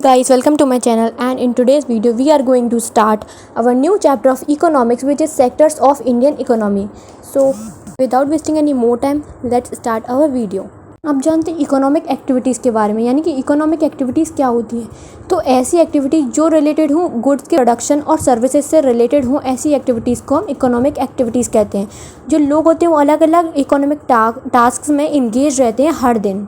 guys, welcome to my channel, and in today's video we are going to start our new chapter of economics, which is sectors of Indian economy. So without wasting any more time, let's start our video. आप जानते हैं economic activities के बारे में, यानी कि economic activities क्या होती है। तो ऐसी एक्टिविटीज़ जो रिलेटेड हों गुड्स के प्रोडक्शन और सर्विसेज से रिलेटेड हों, ऐसी एक्टिविटीज़ को हम इकोनॉमिक एक्टिविटीज़ कहते हैं। जो लोग होते हैं वो अलग अलग इकोनॉमिक टास्क में इंगेज रहते हैं हर दिन।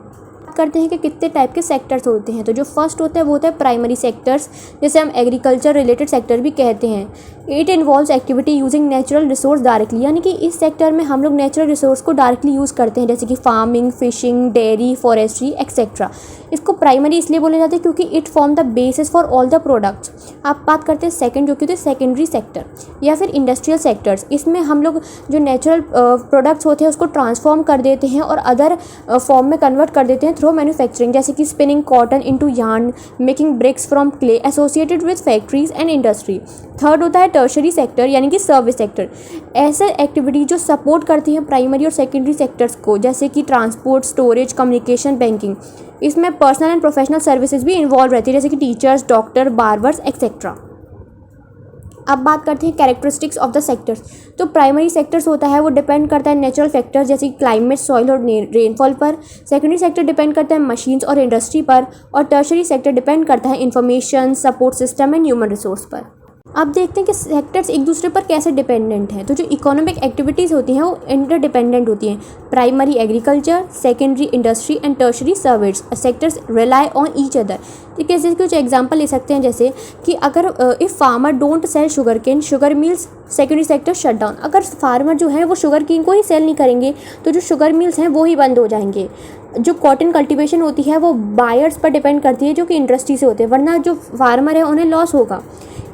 करते हैं कि कितने टाइप के सेक्टर्स होते हैं। तो जो फर्स्ट होता है वो होता है प्राइमरी सेक्टर्स, जैसे हम एग्रीकल्चर रिलेटेड सेक्टर भी कहते हैं। It involves activity using natural resource directly, यानी कि इस सेक्टर में हम लोग नेचुरल रिसोर्स को डायरेक्टली यूज़ करते हैं, जैसे कि farming, fishing, dairy, forestry etcetera. इसको प्राइमरी इसलिए बोले जाते हैं क्योंकि it form the basis for all the products. आप बात करते हैं सेकंड, जो कि होते हैं सेकेंडरी सेक्टर या फिर इंडस्ट्रियल सेक्टर्स। इसमें हम लोग जो नेचुरल प्रोडक्ट्स होते हैं उसको ट्रांसफॉर्म कर देते हैं और अदर फॉर्म में कन्वर्ट कर देते हैं थ्रू मैन्युफैक्चरिंग, जैसे कि spinning cotton into yarn, making bricks from clay associated with factories and industry. Third होता है टर्शरी सेक्टर, यानी कि सर्विस सेक्टर। ऐसे एक्टिविटी जो सपोर्ट करती हैं प्राइमरी और सेकेंडरी सेक्टर्स को, जैसे कि ट्रांसपोर्ट, स्टोरेज, कम्युनिकेशन, बैंकिंग। इसमें पर्सनल एंड प्रोफेशनल सर्विसेज भी इन्वॉल्व रहती है, जैसे कि टीचर्स, डॉक्टर, बार्बर्स एक्सेट्रा। अब बात करते हैं कैरेक्टरिस्टिक्स ऑफ द सेक्टर्स। तो प्राइमरी सेक्टर्स होता है वो डिपेंड करता है नेचुरल फैक्टर्स जैसे कि क्लाइमेट, सॉइल और रेनफॉल पर। सेकेंडरी सेक्टर डिपेंड करता है मशीन्स और इंडस्ट्री पर। और टर्शरी सेक्टर डिपेंड करता है information, support system and human resource पर। अब देखते हैं कि सेक्टर्स एक दूसरे पर कैसे डिपेंडेंट हैं। तो जो इकोनॉमिक एक्टिविटीज़ होती हैं वो इंटरडिपेंडेंट होती हैं। Primary agriculture, secondary industry and tertiary service sectors rely on each other. ठीक है, जैसे कुछ एग्जांपल ले सकते हैं, जैसे कि अगर if farmer don't sell sugar cane, sugar mills, secondary sector shut down. अगर फार्मर जो है वो शुगर केन को ही सेल नहीं करेंगे तो जो शुगर मिल्स हैं वो ही बंद हो जाएंगे। जो कॉटन कल्टीवेशन होती है वो बायर्स पर डिपेंड करती है जो कि इंडस्ट्री से होते हैं, वरना जो फार्मर है उन्हें लॉस होगा।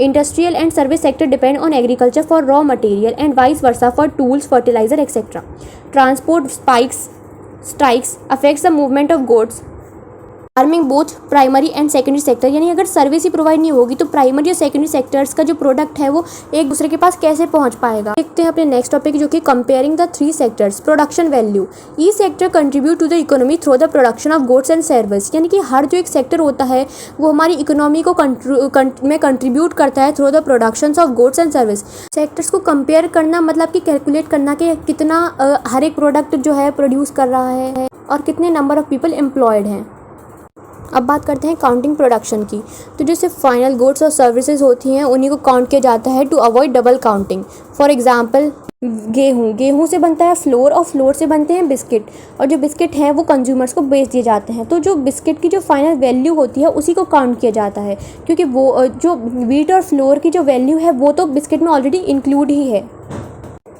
Industrial and service sector depend on agriculture for raw material and vice versa for tools, fertiliser etcetera. Transport strikes affects the movement of goods farming both primary and secondary sector, यानी अगर service ही provide नहीं होगी तो primary और secondary sectors का जो product है वो एक दूसरे के पास कैसे पहुंच पाएगा। देखते हैं अपने नेक्स्ट टॉपिक, जो कि comparing the three sectors. Production value, each sector contribute to the economy through the production of goods and service, यानी कि हर जो एक सेक्टर होता है वो हमारी इकोनॉमी को में कंट्रीब्यूट करता है through the production of goods and service. Sectors को कंपेयर करना मतलब कि कैलकुलेट करना कि कितना हर एक प्रोडक्ट जो है प्रोड्यूस कर रहा है और कितने नंबर ऑफ पीपल एम्प्लॉयड हैं। अब बात करते हैं काउंटिंग प्रोडक्शन की। तो जैसे फाइनल गुड्स और सर्विसेज होती हैं उन्हीं को काउंट किया जाता है to avoid double counting. For example गेहूँ से बनता है फ्लोर और फ्लोर से बनते हैं बिस्किट, और जो बिस्किट हैं वो कंज्यूमर्स को बेच दिए जाते हैं। तो जो बिस्किट की जो फाइनल वैल्यू होती है उसी को काउंट किया जाता है, क्योंकि वो जो व्हीट और फ्लोर की जो वैल्यू है वो तो बिस्किट में ऑलरेडी इंक्लूड ही है।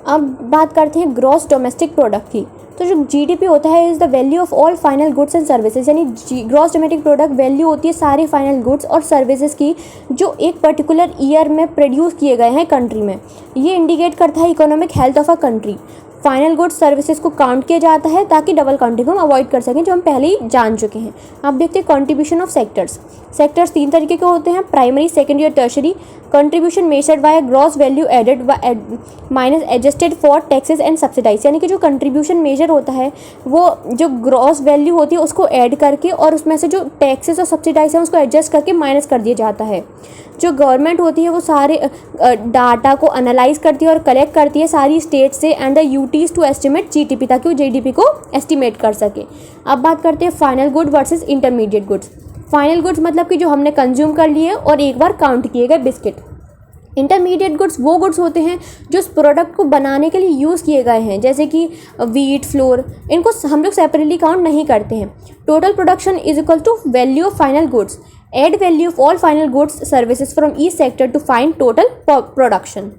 अब बात करते हैं ग्रॉस डोमेस्टिक प्रोडक्ट की। तो जो जीडीपी होता है is the value of all final goods and services, यानी ग्रॉस डोमेस्टिक प्रोडक्ट वैल्यू होती है सारे फाइनल गुड्स और सर्विसेज की जो एक पर्टिकुलर ईयर में प्रोड्यूस किए गए हैं कंट्री में। ये इंडिकेट करता है economic health of a country. Final goods services को काउंट किया जाता है ताकि डबल काउंटिंग हम अवॉइड कर सकें, जो हम पहले ही जान चुके हैं। अब देखते हैं कंट्रीब्यूशन ऑफ सेक्टर्स। सेक्टर्स तीन तरीके के होते हैं, प्राइमरी, सेकेंडरी और tertiary. Contribution measured by gross value added minus adjusted for taxes and subsidize, यानी कि जो कंट्रीब्यूशन मेजर होता है वो जो ग्रॉस वैल्यू होती है उसको ऐड करके और उसमें से जो टैक्सेस और सब्सिडाइज है उसको एडजस्ट करके माइनस कर दिया जाता है। जो गवर्नमेंट होती है वो सारे डाटा को एनालाइज करती है और कलेक्ट करती है सारी स्टेट से and the UTs to estimate GDP, ताकि वो जीडीपी को एस्टिमेट कर सके। अब बात करते हैं final good versus intermediate goods. Final goods मतलब कि जो हमने कंज्यूम कर लिए और एक बार काउंट किए गए बिस्किट। इंटरमीडिएट गुड्स वो गुड्स होते हैं जो उस प्रोडक्ट को बनाने के लिए यूज़ किए गए हैं, जैसे कि व्हीट, फ्लोर, इनको हम लोग सेपरेटली काउंट नहीं करते हैं। Total production is equal to value of final goods, add value of all final goods services from each sector to find total production.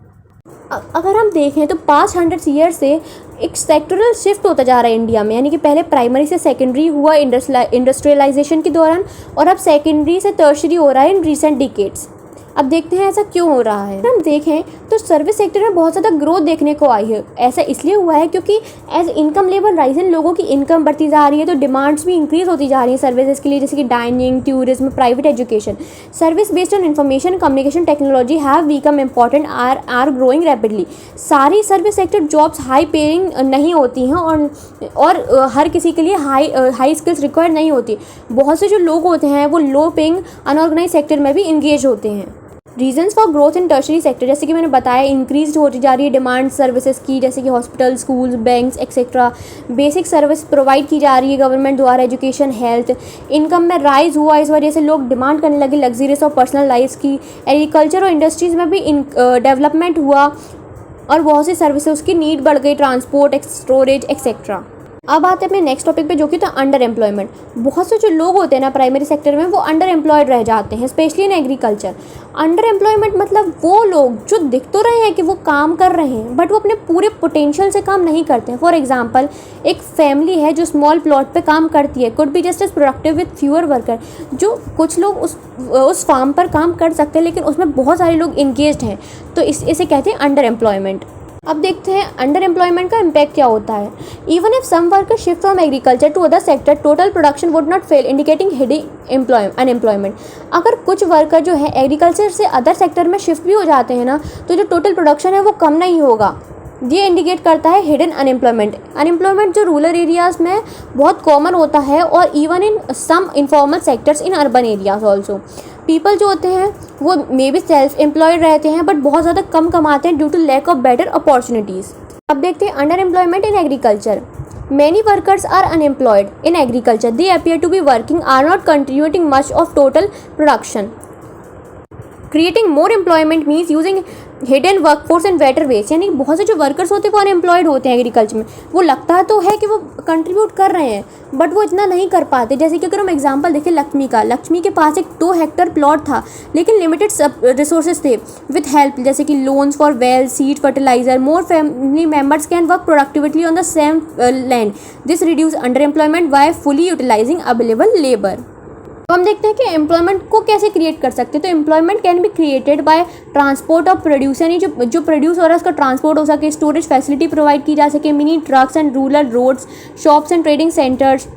अगर हम देखें तो 500 ईयर से एक सेक्टरल शिफ्ट होता जा रहा है इंडिया में, यानी कि पहले प्राइमरी से सेकेंडरी हुआ इंडस्ट्रियलाइजेशन के दौरान, और अब सेकेंडरी से टर्शरी हो रहा है इन रिसेंट डिकेड्स। अब देखते हैं ऐसा क्यों हो रहा है। हम देखें तो सर्विस सेक्टर में बहुत ज़्यादा ग्रोथ देखने को आई है। ऐसा इसलिए हुआ है क्योंकि एज इनकम लेवल राइज इन लोगों की इनकम बढ़ती जा रही है, तो डिमांड्स भी इंक्रीज होती जा रही है सर्विसेज के लिए, जैसे कि dining, tourism, private education. Service based on information communication technology have become important are growing rapidly. सारी service sector jobs high paying नहीं होती हैं और हर किसी के लिए हाई स्किल्स रिक्वायर्ड नहीं होती। बहुत से जो लोग होते हैं वो लो पेइंग अनऑर्गेनाइज सेक्टर में भी इंगेज होते हैं। Reasons for growth in tertiary sector, जैसे कि मैंने बताया, इंक्रीज होती जा रही है डिमांड सर्विसेज की, जैसे कि hospital, schools, banks etcetera. Basic service provide की जा रही है गवर्नमेंट द्वारा, एजुकेशन, हेल्थ। इनकम में राइज हुआ, इस वजह से लोग डिमांड करने लगे लग्जरीज और पर्सनल लाइफ की। एग्रीकल्चर और इंडस्ट्रीज़ में भी डेवलपमेंट हुआ और बहुत सी सर्विसेज की नीड बढ़ गई, ट्रांसपोर्ट, स्टोरेज एक्सेट्रा। अब आते हैं अपने नेक्स्ट टॉपिक पे, जो कि था अंडर एम्प्लॉयमेंट। बहुत से जो लोग होते हैं ना प्राइमरी सेक्टर में, वो अंडर एम्प्लॉयड रह जाते हैं, specially in agriculture. Under employment मतलब वो लोग जो दिख तो रहे हैं कि वो काम कर रहे हैं, बट वो अपने पूरे पोटेंशियल से काम नहीं करते हैं। फॉर एग्जाम्पल, एक फैमिली है जो स्मॉल प्लॉट पे काम करती है, could be just as productive with fewer worker. जो कुछ लोग उस फार्म पर काम कर सकते हैं, लेकिन उसमें बहुत सारे लोग इंगेज्ड हैं, तो इसे कहते हैं अंडर एम्प्लॉयमेंट। अब देखते हैं अंडर एम्प्लॉयमेंट का इम्पैक्ट क्या होता है। Even if some worker shift from agriculture to other sector, total production would not fall, indicating hiding unemployment. अगर कुछ वर्कर जो है एग्रीकल्चर से अदर सेक्टर में शिफ्ट भी हो जाते हैं ना, तो जो टोटल प्रोडक्शन है वो कम नहीं होगा। ये इंडिकेट करता है हिडन अनएम्प्लॉयमेंट। अनएम्प्लॉयमेंट जो रूरल एरियाज़ में बहुत कॉमन होता है, और even in some informal sectors in urban areas also. People जो होते हैं वो मे बी सेल्फ एम्प्लॉयड रहते हैं, बट बहुत ज़्यादा कम कमाते हैं due to lack of better opportunities. अब देखते हैं under employment in agriculture. Many workers are unemployed in agriculture. They appear to be working, are not contributing much of total production. Creating more employment means using hidden workforce and better ways. यानी बहुत से जो workers होते हैं वो unemployed होते हैं agriculture में। वो लगता तो है कि वो कंट्रीब्यूट कर रहे हैं, बट वो इतना नहीं कर पाते। जैसे कि अगर हम एग्जांपल देखें लक्ष्मी का, लक्ष्मी के पास एक 2 हेक्टेयर प्लॉट था, लेकिन लिमिटेड रिसोर्सेज थे। विथ हेल्प जैसे कि loans for well, seed, fertilizer, more family members can work productively on the same land. This reduce under employment by fully utilizing available labour. तो हम देखते हैं कि एम्प्लॉयमेंट को कैसे क्रिएट कर सकते हैं। तो employment can be created by transport of produce, यानी जो प्रोड्यूस हो रहा है उसका ट्रांसपोर्ट हो सके, स्टोरेज फैसिलिटी प्रोवाइड की जा सके, mini trucks and rural roads, shops and trading centres.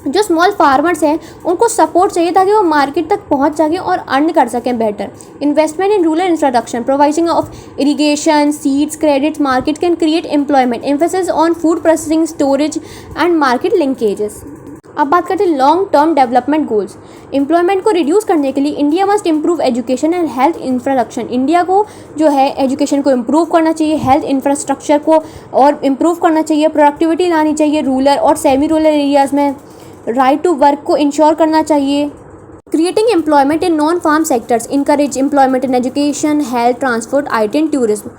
जो स्मॉल फार्मर्स हैं उनको सपोर्ट चाहिए ताकि वो मार्केट तक पहुंच सकें और अर्न कर सकें better. Investment in rural infrastructure, providing of irrigation, seeds, credit, market can create employment. Emphasis on food processing, storage and market linkages. अब बात करते हैं long term development goals. Employment को रिड्यूस करने के लिए India must improve education and health infrastructure. India को जो है एजुकेशन को इम्प्रूव करना चाहिए, हेल्थ इंफ्रास्ट्रक्चर को और इम्प्रूव करना चाहिए, प्रोडक्टिविटी लानी चाहिए रूरल और सेमी रूरल एरियाज़ में, राइट टू वर्क को इंश्योर करना चाहिए। Creating employment in non farm sectors, encourage employment in education, health, transport, IT and tourism.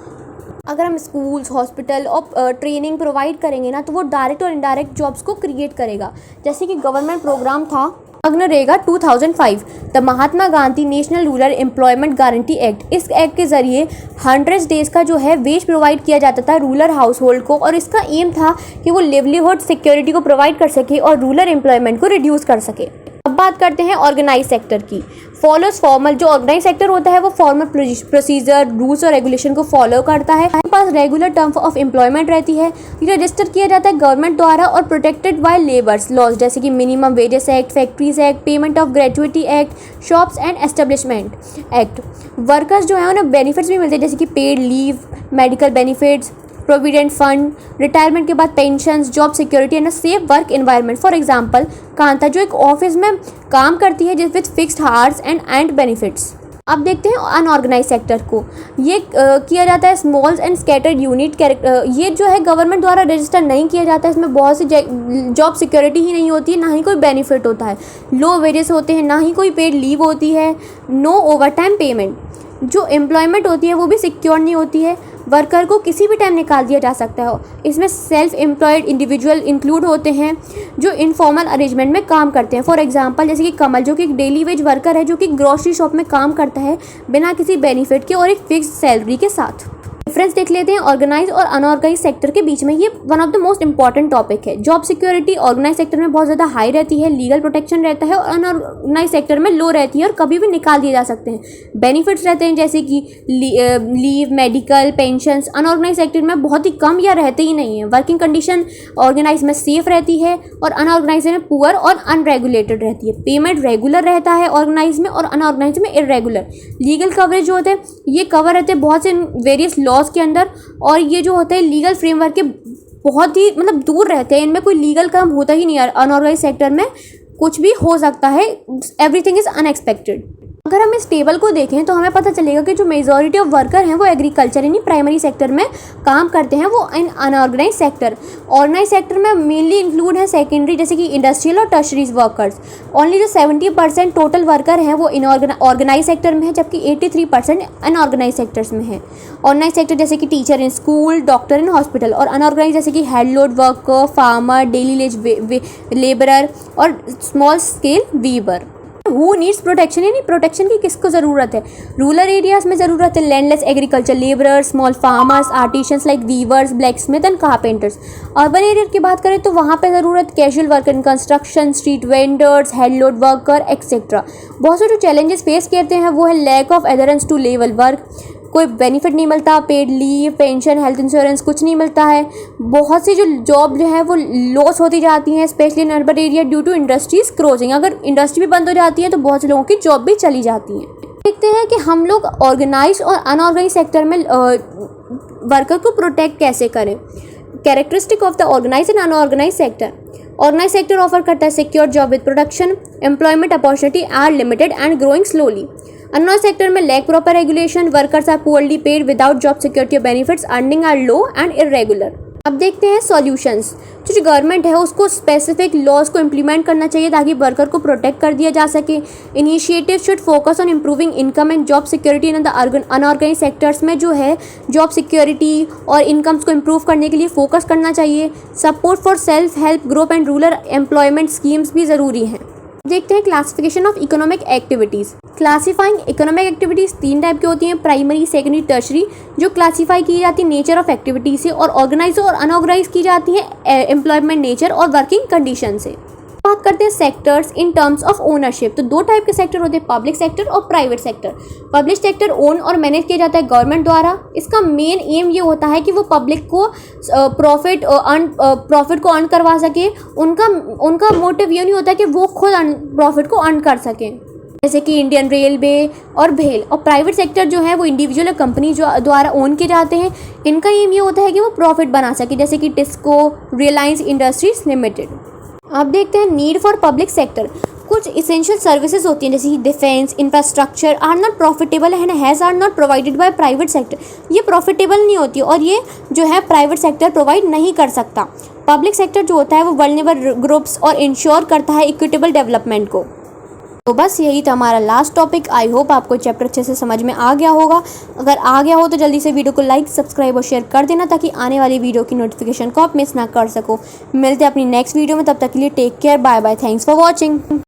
अगर हम स्कूल्स, हॉस्पिटल और ट्रेनिंग प्रोवाइड करेंगे ना, तो वो डायरेक्ट और इनडायरेक्ट जॉब्स को क्रिएट करेगा। जैसे कि गवर्नमेंट प्रोग्राम था MNREGA 2005, the Mahatma Gandhi national rural employment guarantee act. इस एक्ट के ज़रिए 100 डेज़ का जो है वेज प्रोवाइड किया जाता था रूरल हाउस होल्ड को, और इसका एम था कि वो लिवलीहुड सिक्योरिटी को प्रोवाइड कर सके और रूरल एम्प्लॉयमेंट को रिड्यूस कर सके। अब बात करते हैं ऑर्गेनाइज सेक्टर की। फॉलोज फॉर्मल, जो ऑर्गेनाइज सेक्टर होता है वो फॉर्मल प्रोसीजर, रूल्स और रेगुलेशन को फॉलो करता है। हमारे पास रेगुलर टर्म ऑफ एम्प्लॉयमेंट रहती है। ये रजिस्टर किया जाता है गवर्नमेंट द्वारा और प्रोटेक्टेड बाय लेबर्स लॉज, जैसे कि minimum wages act, factories act, payment of gratuity act, shops and establishment act. Workers जो है उन्हें बेनिफिट्स भी मिलते हैं, जैसे कि paid leave, medical benefits, provident fund, retirement के बाद pension, job security and safe work environment. For example Kanta जो एक ऑफिस में काम करती है with fixed hours and benefits. अब देखते हैं अनऑर्गेनाइज सेक्टर को। ये किया जाता है स्मॉल एंड स्कैटर्ड यूनिट। ये जो है गवर्नमेंट द्वारा रजिस्टर नहीं किया जाता है। इसमें बहुत सी जॉब सिक्योरिटी ही नहीं होती है, ना ही कोई बेनिफिट होता है, लो वेजेस होते हैं, ना ही कोई पेड लीव होती है, नो ओवरटाइम पेमेंट। जो एम्प्लॉयमेंट होती है वो भी सिक्योर नहीं होती है, वर्कर को किसी भी टाइम निकाल दिया जा सकता है। इसमें सेल्फ एम्प्लॉयड इंडिविजुअल इंक्लूड होते हैं जो इनफॉर्मल अरेंजमेंट में काम करते हैं। फॉर एग्जांपल जैसे कि कमल जो कि एक डेली वेज वर्कर है, जो कि ग्रोसरी शॉप में काम करता है बिना किसी बेनिफिट के और एक फिक्स सैलरी के साथ। डिफरेंस देख लेते हैं ऑर्गेनाइज और अनऑर्गेनाइज सेक्टर के बीच में। ये one of the most important topic है। जॉब सिक्योरिटी ऑर्गेनाइज सेक्टर में बहुत ज़्यादा हाई रहती है, लीगल प्रोटेक्शन रहता है, और अनऑर्गेनाइज सेक्टर में लो रहती है और कभी भी निकाल दिए जा सकते हैं। बेनिफिट्स रहते हैं जैसे कि leave, medical, pensions. Unorganized sector में बहुत ही कम या रहते ही नहीं है। वर्किंग कंडीशन ऑर्गेनाइज में सेफ रहती है और अनऑर्गेनाइज में पुअर और अनरेगुलेटेड रहती है। पेमेंट रेगुलर रहता है ऑर्गेनाइज में और अनऑर्गेनाइज में इरेगुलर। लीगल कवरेज जो होते हैं ये कवर रहते हैं बहुत से वेरियस लॉज के अंदर, और ये जो होते हैं लीगल फ्रेमवर्क के बहुत ही दूर रहते हैं। इनमें कोई लीगल काम होता ही नहीं है। अनऑर्गेनाइज सेक्टर में कुछ भी हो सकता है, एवरीथिंग इज अनएक्सपेक्टेड। अगर हम इस टेबल को देखें तो हमें पता चलेगा कि जो मेजॉरिटी ऑफ वर्कर हैं वो एग्रीकल्चर यानी प्राइमरी सेक्टर में काम करते हैं, वो इन अनऑर्गेनाइज सेक्टर। ऑर्गेनाइज सेक्टर में मेनली इंक्लूड है सेकेंडरी जैसे कि इंडस्ट्रियल और टर्शरीज वर्कर्स। ओनली जो 70% टोटल वर्कर हैं वो इन ऑर्गेनाइज सेक्टर में है, जबकि 83% अनऑर्गेनाइज सेक्टर्स में है। ऑर्गेनाइज सेक्टर जैसे कि teacher in school, doctor in hospital, और अनऑर्गेनाइज जैसे कि head load worker, farmer, daily wage labourer और small scale weaver. Who needs protection यानी प्रोटेक्शन की किसको ज़रूरत है? रूरल एरियाज़ में ज़रूरत है landless agriculture labourers, small farmers, artisans like weavers, blacksmith and carpenters. Urban area की बात करें तो वहाँ पे ज़रूरत casual worker in construction, street vendors, head load worker etcetera. बहुत से जो चैलेंजेस फेस करते हैं वो है lack of adherence to level work, कोई बेनिफिट नहीं मिलता, paid leave, pension, health insurance कुछ नहीं मिलता है। बहुत सी जो जॉब जो है वो लॉस होती जाती हैं, specially in urban area due to industries closing. अगर इंडस्ट्री भी बंद हो जाती है तो बहुत से लोगों की जॉब भी चली जाती है। देखते हैं कि हम लोग ऑर्गेनाइज और अनऑर्गेनाइज सेक्टर में वर्कर को प्रोटेक्ट कैसे करें। Characteristic of the organise and unorganise sector. Organise sector offer करता है secure job with production, employment opportunity are limited and growing slowly. Unorganise sector में lack proper regulation, workers are poorly paid without job security benefits, earning are low and irregular. अब देखते हैं solutions. जो government है उसको specific laws को implement करना चाहिए ताकि वर्कर को प्रोटेक्ट कर दिया जा सके। Initiative should focus on improving income and job security in the unorganized sectors में जो है जॉब सिक्योरिटी और इनकम्स को इम्प्रूव करने के लिए फोकस करना चाहिए। Support for self help group and rural employment schemes भी ज़रूरी हैं। देखते हैं classification of economic activities. Classifying economic activities 3 type की होती हैं, प्राइमरी, सेकेंडरी, टर्शरी। जो क्लासीफाई की जाती है नेचर ऑफ एक्टिविटी से, और ऑर्गेनाइज और अनऑर्गेनाइज की जाती है एम्प्लॉयमेंट नेचर और वर्किंग कंडीशन से। बात करते हैं sectors in terms of ownership. तो 2 टाइप के सेक्टर होते हैं, पब्लिक सेक्टर और private sector. Public sector own और मैनेज किया जाता है गवर्नमेंट द्वारा। इसका मेन एम ये होता है कि वो पब्लिक को प्रॉफिट को अर्न करवा सके। उनका मोटिव ये नहीं होता कि वो खुद प्रॉफिट को अर्न कर सकें, जैसे कि इंडियन रेलवे और भेल। और प्राइवेट सेक्टर जो है वो इंडिविजुअल कंपनी जो द्वारा ओन किए जाते हैं। इनका एम ये होता है कि वो प्रॉफिट बना सके, जैसे कि टिस्को, रिलायंस इंडस्ट्रीज लिमिटेड। अब देखते हैं नीड फॉर पब्लिक सेक्टर। कुछ इसेंशियल सर्विसेज होती हैं जैसे कि defence, infrastructure are not profitable and has are not provided by private sector. ये प्रॉफिटेबल नहीं होती और ये जो है प्राइवेट सेक्टर प्रोवाइड नहीं कर सकता। पब्लिक सेक्टर जो होता है वो वल्नरेबल ग्रुप्स और इंश्योर करता है इक्विटेबल डेवलपमेंट को। तो बस यही था हमारा लास्ट टॉपिक। आई होप आपको चैप्टर अच्छे से समझ में आ गया होगा। अगर आ गया हो तो जल्दी से वीडियो को लाइक, सब्सक्राइब और शेयर कर देना ताकि आने वाली वीडियो की नोटिफिकेशन को आप मिस ना कर सको। मिलते हैं अपनी नेक्स्ट वीडियो में, तब तक के लिए take care, bye bye, thanks for watching.